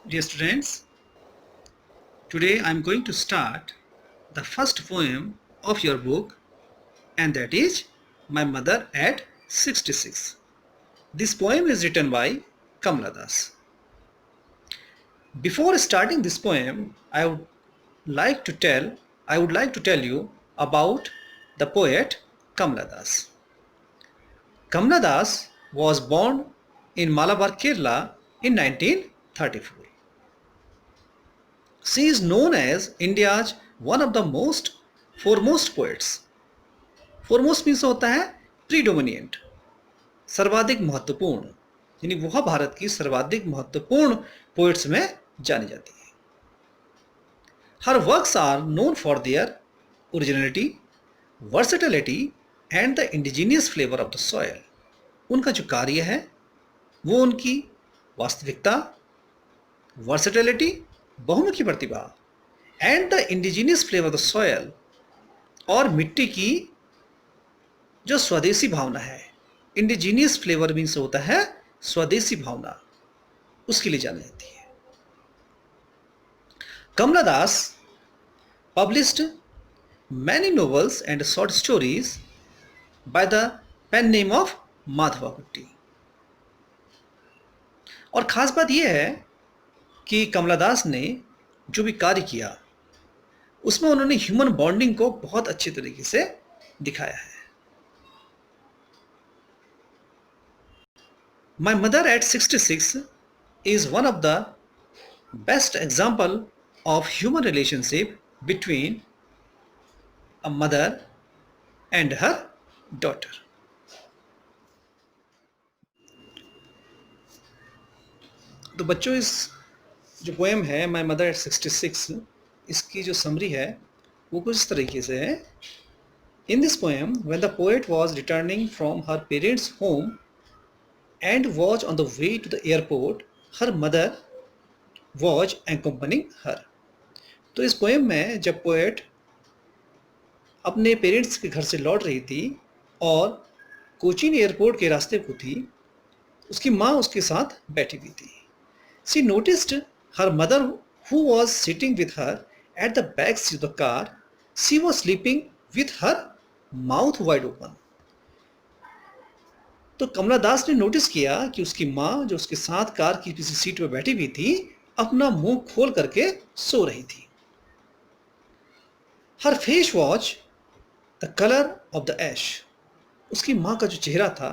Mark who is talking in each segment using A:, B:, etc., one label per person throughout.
A: Dear students, today I am going to start the first poem of your book, and that is My Mother at 66. This poem is written by Kamala Das. Before starting this poem, like to tell you about the poet Kamala Das. Kamala Das was born in Malabar, Kerala in 1934. She is known as India's one of the most foremost poets. Foremost means होता है predominant, सर्वाधिक महत्वपूर्ण, यानी वह भारत की सर्वाधिक महत्वपूर्ण poets में जानी जाती है. Her works are known for their originality, versatility and the indigenous flavor of the soil. उनका जो कार्य है वो उनकी वास्तविकता, वर्सेटिलिटी, बहुमुखी प्रतिभा and the indigenous flavour of the soil, और मिट्टी की जो स्वदेशी भावना है. इंडिजीनियस फ्लेवर मीन्स होता है स्वदेशी भावना, उसके लिए जानी जाती है. Kamala Das published many novels and short stories by the pen name of Madhava कुट्टी. और खास बात यह है कि कमला दास ने जो भी कार्य किया उसमें उन्होंने ह्यूमन बॉन्डिंग को बहुत अच्छे तरीके से दिखाया है. My mother at 66 is one of the best example of human relationship between a mother and her daughter. तो बच्चों, इस जो पोएम है माई मदर एट 66, इसकी जो समरी है वो कुछ इस तरीके से है. In this poem when the poet was returning from her parents home and was on the way to the airport, her mother was accompanying her. तो इस पोएम में जब पोएट अपने पेरेंट्स के घर से लौट रही थी और कोचीन एयरपोर्ट के रास्ते को थी, उसकी माँ उसके साथ बैठी हुई थी. She noticed her mother, who was sitting with her at the back seat of the car. She was sleeping with her mouth wide open. तो कमला दास ने नोटिस किया कि उसकी माँ जो उसके साथ कार की किसी सीट पर बैठी हुई थी, अपना मुंह खोल करके सो रही थी. Her face was the color of the ash. उसकी माँ का जो चेहरा था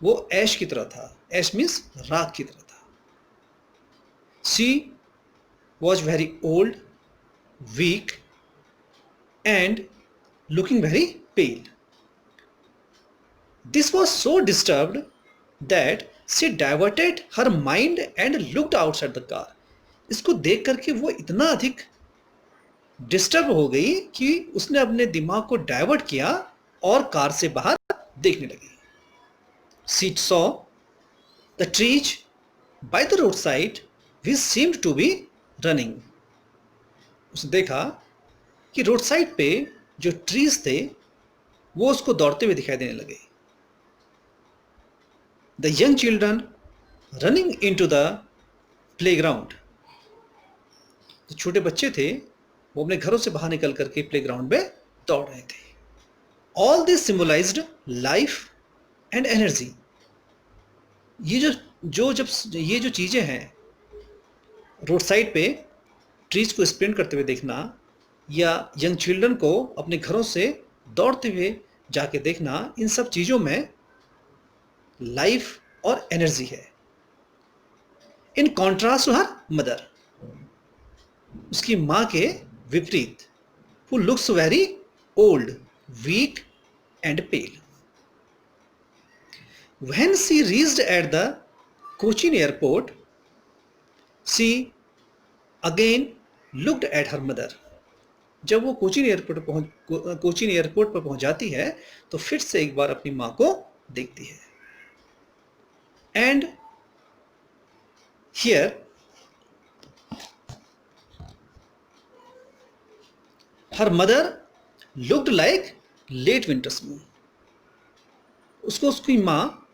A: वो ऐश की तरह था. ऐश मीन्स राख की तरह था. She was very old, weak, and looking very pale. This was so disturbed that she diverted her mind and looked outside the car. इसको देख करके वो इतना अधिक डिस्टर्ब हो गई कि उसने अपने दिमाग को डाइवर्ट किया और कार से बाहर देखने लगी. She saw the trees by the roadside which seemed to be running. उसने देखा कि रोड साइड पे जो ट्रीज थे वो उसको दौड़ते हुए दिखाई देने लगे. The young children running into the playground. जो छोटे बच्चे थे वो अपने घरों से बाहर निकल करके प्लेग्राउंड में दौड़ रहे थे. All this symbolized life and energy. ये जो चीजें हैं, रोड साइड पे ट्रीज को स्प्रिंट करते हुए देखना या यंग चिल्ड्रन को अपने घरों से दौड़ते हुए जाके देखना, इन सब चीज़ों में लाइफ और एनर्जी है. In contrast to her mother, उसकी माँ के विपरीत, who looks very old, weak and pale. When she reached at the Cochin airport, she again looked at her mother. जब वो कोचीन एयरपोर्ट पर पहुंच जाती है तो फिर से एक बार अपनी माँ को देखती है. And here her mother looked like late winter's moon. उसको उसकी माँ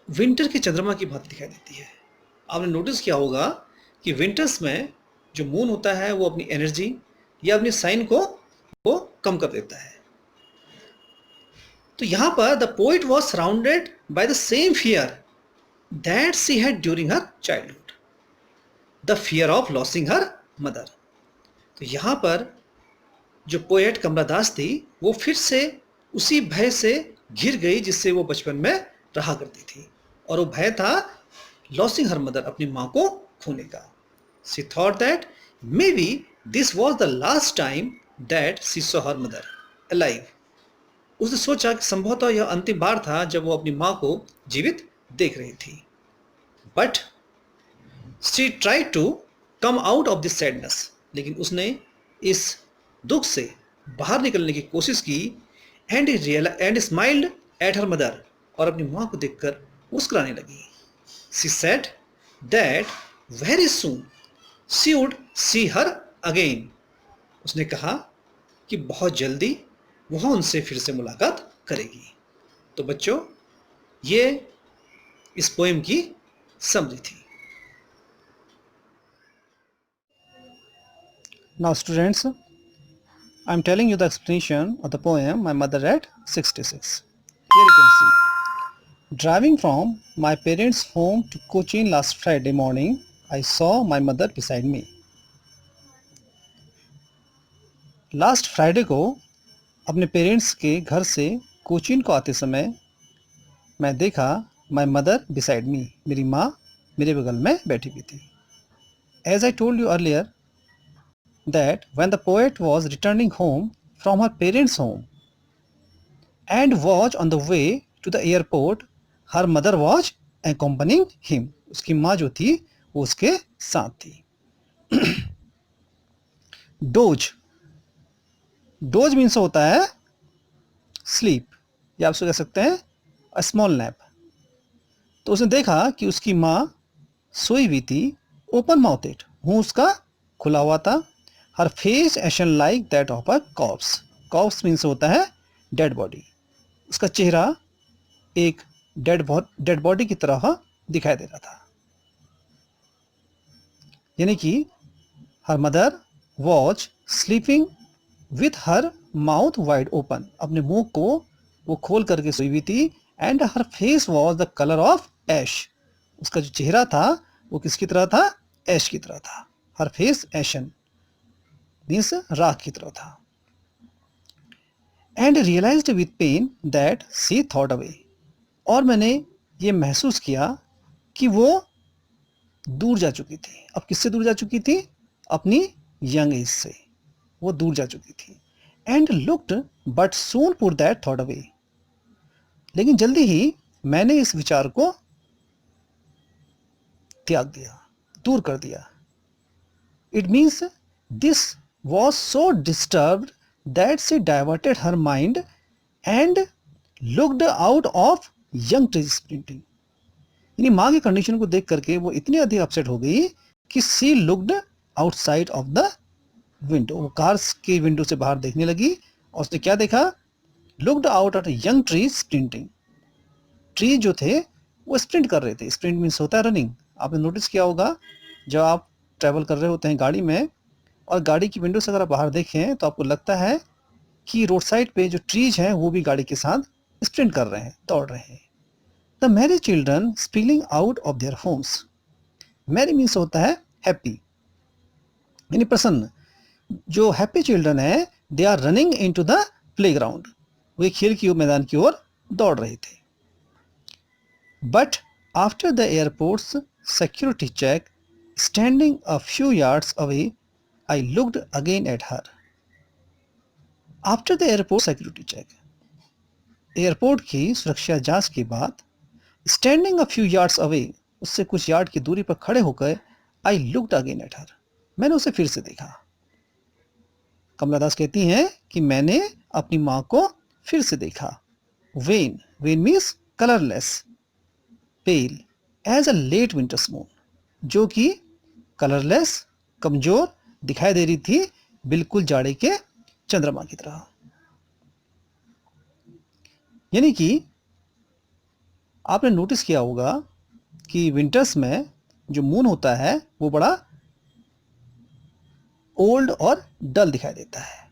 A: विंटर के चंद्रमा की भांति दिखाई देती है. आपने नोटिस किया होगा कि विंटर्स में जो मून होता है वो अपनी एनर्जी या अपनी साइन को वो कम कर देता है। तो यहां पर the poet was surrounded by the same fear that she had during her childhood, the fear of losing her mother. तो यहां पर जो पोएट कमला दास थी वो फिर से उसी भय से घिर गई जिससे वो बचपन में रहा करती थी, और वो भय था लॉसिंग हर मदर, अपनी माँ को खोने का। She thought that maybe this was the last time that she saw her mother alive. उसने सोचा कि संभवतः यह अंतिम बार था जब वो अपनी माँ को जीवित देख रही थी। But she try to come out of this sadness, लेकिन उसने इस दुख से बाहर निकलने की कोशिश की। And smiled at her mother, और अपनी माँ को देखकर मुस्कुराने लगी। She said that very soon she would see her again. उसने कहा कि बहुत जल्दी वह उनसे फिर से मुलाकात करेगी। तो बच्चों, ये इस पोएम की समझी थी।
B: Now students, I am telling you the explanation of the poem My Mother at 66. Here you can see. Driving from my parents' home to Cochin last Friday morning, I saw my mother beside me. Last Friday को अपने parents के घर से कोचीन को आते समय मैं देखा माई मदर बिसाइड मी, मेरी माँ मेरे बगल में बैठी हुई थी। As I told you earlier that when the poet was returning home from her parents' home and was on the way to the airport, her mother was accompanying him. उसकी माँ जो थी वो उसके साथ थी। डोज, डोज मीन्स होता है स्लीप, या आप उसको कह सकते हैं अ स्मॉल नैप। तो उसने देखा कि उसकी माँ सोई हुई थी, ओपन माउथेड, मुंह उसका खुला हुआ था। Her face ashen like that of a corpse, corpse means होता है डेड बॉडी। उसका चेहरा एक डेड बॉडी की तरह दिखाई दे रहा था। यानी कि her mother watch sleeping with her mouth wide open, अपने मुंह को वो खोल करके सोई हुई थी। And her face was the colour of ash, उसका जो चेहरा था वो किसकी तरह था? ऐश की तरह था। हर फेस एशन मीन्स राख की तरह था। And realised with pain that she thought away, और मैंने ये महसूस किया कि वो दूर जा चुकी थी। अब किससे दूर जा चुकी थी? अपनी यंग एज से वो दूर जा चुकी थी। And looked but soon put that thought away, लेकिन जल्दी ही मैंने इस विचार को त्याग दिया, दूर कर दिया। It means this was so disturbed that she diverted her mind and looked out of young trees sprinting. यानी माँ की कंडीशन को देख करके वो इतनी अधिक अपसेट हो गई कि she looked outside of the window, वो कार्स के विंडो से बाहर देखने लगी और उसने क्या देखा? Looked out at young tree sprinting, tree जो थे वो स्प्रिंट कर रहे थे। स्प्रिंट मीन्स होता है रनिंग। आपने नोटिस किया होगा जब आप ट्रैवल कर रहे होते हैं गाड़ी में और गाड़ी की विंडो से अगर आप बाहर देखें तो आपको लगता है कि रोड साइड पे जो ट्रीज हैं वो भी गाड़ी के साथ स्प्रिंट कर रहे हैं, दौड़ रहे हैं। The merry children spilling out of their homes, merry means होता है हैप्पी, यानी प्रसन्न। जो हैप्पी चिल्ड्रन है they are running into the playground, वे खेल की मैदान की ओर दौड़ रहे थे। But after the airport's security check standing a few yards away I looked again at her. After the airport security check, airport की सुरक्षा जांच के बाद, standing a few yards away, उससे कुछ यार्ड की दूरी पर खड़े होकर, I looked again at her, मैंने उसे फिर से देखा। कमला दास कहती हैं कि मैंने अपनी माँ को फिर से देखा। Wan, wan means colourless, pale as a late winter's moon, जो कि कलरलेस, कमजोर दिखाई दे रही थी, बिल्कुल जाड़े के चंद्रमा की तरह। यानी कि आपने नोटिस किया होगा कि विंटर्स में जो मून होता है वो बड़ा ओल्ड और डल दिखाई देता है।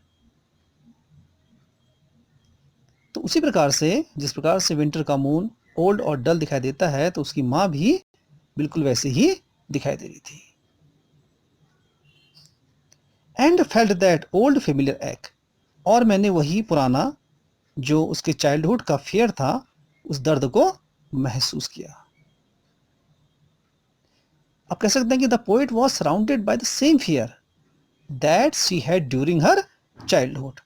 B: तो उसी प्रकार से जिस प्रकार से विंटर का मून ओल्ड और डल दिखाई देता है, तो उसकी माँ भी बिल्कुल वैसे ही दिखाई दे रही थी। And felt that old familiar एक, और मैंने वही पुराना जो उसके चाइल्डहुड का फियर था, उस दर्द को महसूस किया। आप कह सकते हैं कि the poet was surrounded by the same fear that she had during her childhood.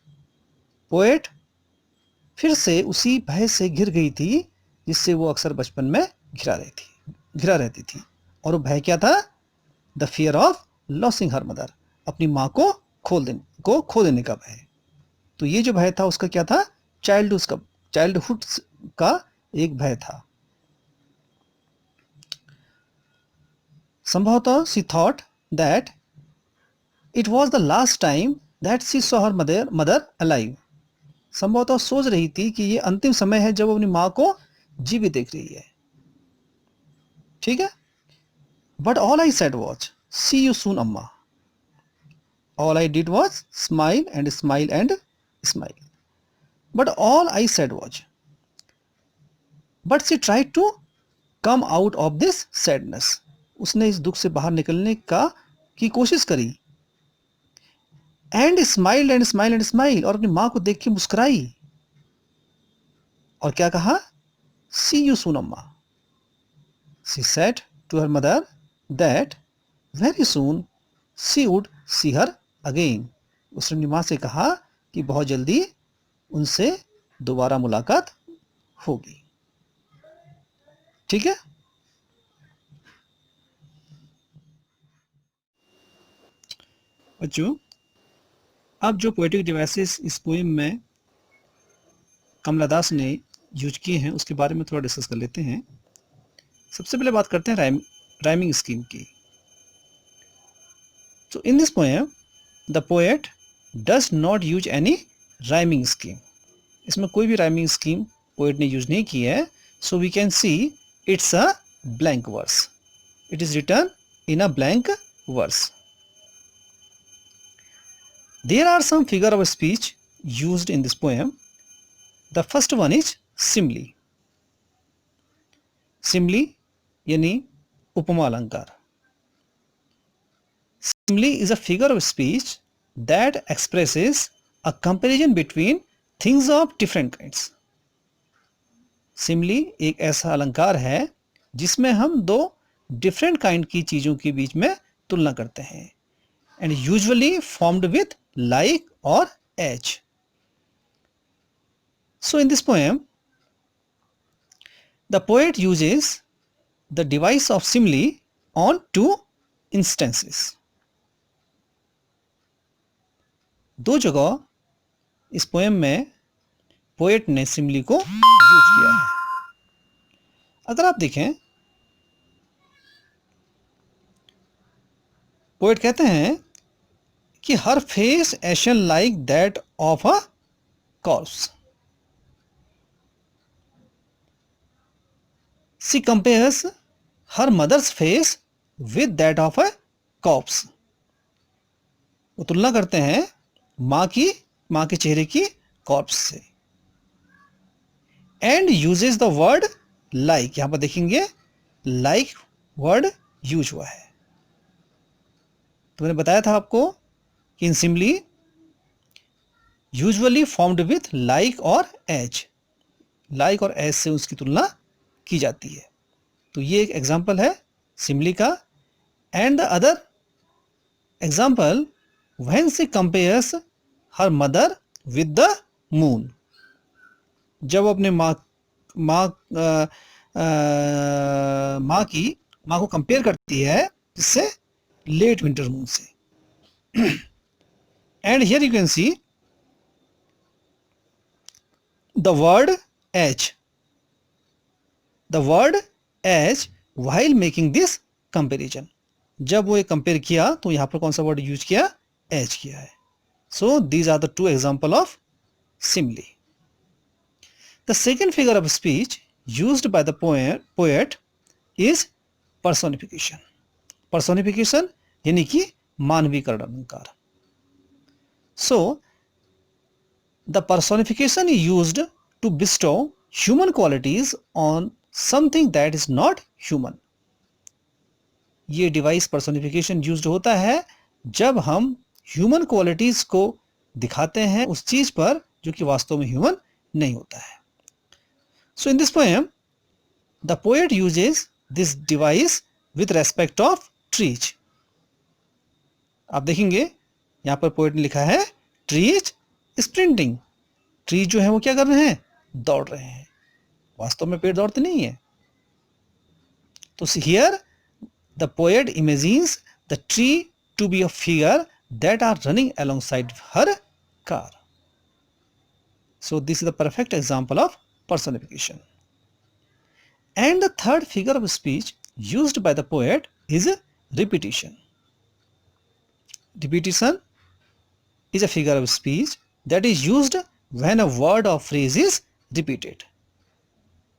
B: Poet फिर से उसी भय से घिर गई थी जिससे वो अक्सर बचपन में घिरा रहती थी। और वो भय क्या था? The fear of losing her mother, अपनी माँ को खो देने का भय। तो ये जो भय था उसका क्या था? चाइल्डहुड का एक भय था। संभवतः she thought that it was the last time that she saw her mother alive. संभवतः सोच रही थी कि ये अंतिम समय है जब वो अपनी माँ को जीवित देख रही है। ठीक है, but all I said was see you soon Amma. All I did was smile and smile and smile, but all I said was, but she tried to come out of this sadness. उसने इस दुख से बाहर निकलने की कोशिश करी। And smile and smile and smile, और अपनी माँ को देख के मुस्कुराई। और क्या कहा? सी you soon Amma. She said to her mother that very soon she would see her again. उसने अपनी माँ से कहा कि बहुत जल्दी उनसे दोबारा मुलाकात होगी। ठीक है, बच्चों अब जो पोएटिक डिवाइसेस इस पोएम में कमला दास ने यूज किए हैं उसके बारे में थोड़ा डिस्कस कर लेते हैं। सबसे पहले बात करते हैं राइमिंग स्कीम की। तो in this poem the poet does not use any rhyming scheme. इसमें कोई भी राइमिंग स्कीम पोएट ने यूज नहीं की है। So we can see it's a blank verse. It is written in a blank verse. There are some figure of speech used in this poem. The first one is simile. Simile यानी उपमा अलंकार। Simile is a figure of speech that expresses a comparison between things of different kinds. Simile एक ऐसा अलंकार है जिसमें हम दो different kind की चीजों के बीच में तुलना करते हैं। And usually formed with like or as. So in this poem, the poet uses the device of simile on two instances. दो जगह इस पोएम में पोएट ने सिमली को यूज किया है। अगर आप देखें, पोएट कहते हैं कि her face ashen like that of a corpse. She compares her mother's face with that of a corpse. वो तुलना करते हैं माँ के चेहरे की कॉर्प्स से। And uses the word like. यहां पर देखेंगे लाइक वर्ड यूज हुआ है। तो मैंने बताया था आपको कि इन Simli usually formed with like और एज। लाइक और एज से उसकी तुलना की जाती है। तो ये एक एग्जाम्पल है सिमली का। And the other example when she compares her mother with the moon. जब अपने माँ को कंपेयर करती है इससे लेट विंटर मून से। And here you can see the word as. The word as while making this comparison. जब वो एक कंपेयर किया तो यहां पर कौन सा वर्ड यूज किया? as किया है। So these are the two example of simile. The second figure of speech used by the poet is personification. Personification यानी कि मानवीकरण अलंकार। So the personification is used to bestow human qualities on something that is not human. ये device personification used होता है जब हम human qualities को दिखाते हैं उस चीज पर जो कि वास्तव में ह्यूमन नहीं होता है। So in this poem the poet uses this device with respect of trees. आप देखेंगे यहां पर पोएट ने लिखा है ट्रीज स्प्रिंटिंग। ट्रीज जो है वो क्या कर रहे हैं, दौड़ रहे हैं। वास्तव में पेड़ दौड़ते नहीं है। तो here the poet imagines the tree to be a figure that are running alongside her car. So this is the perfect example of personification. And the third figure of speech used by the poet is repetition. Repetition is a figure of speech that is used when a word or phrase is repeated.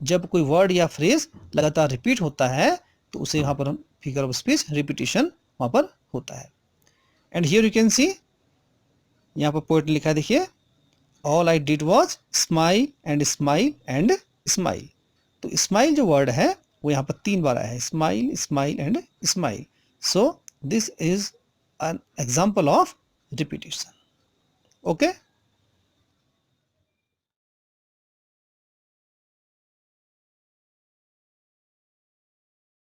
B: जब कोई word या phrase लगातार repeat होता है तो उसे यहाँ पर फिगर ऑफ स्पीच रिपीटिशन वहाँ पर होता है। And here you can see, यहाँ पर पोएट ने लिखा है, देखिए, all I did was smile and smile and smile. तो स्माइल जो वर्ड है वो यहाँ पर 3 बार आया है, smile smile and smile. So this is an example of repetition. Okay.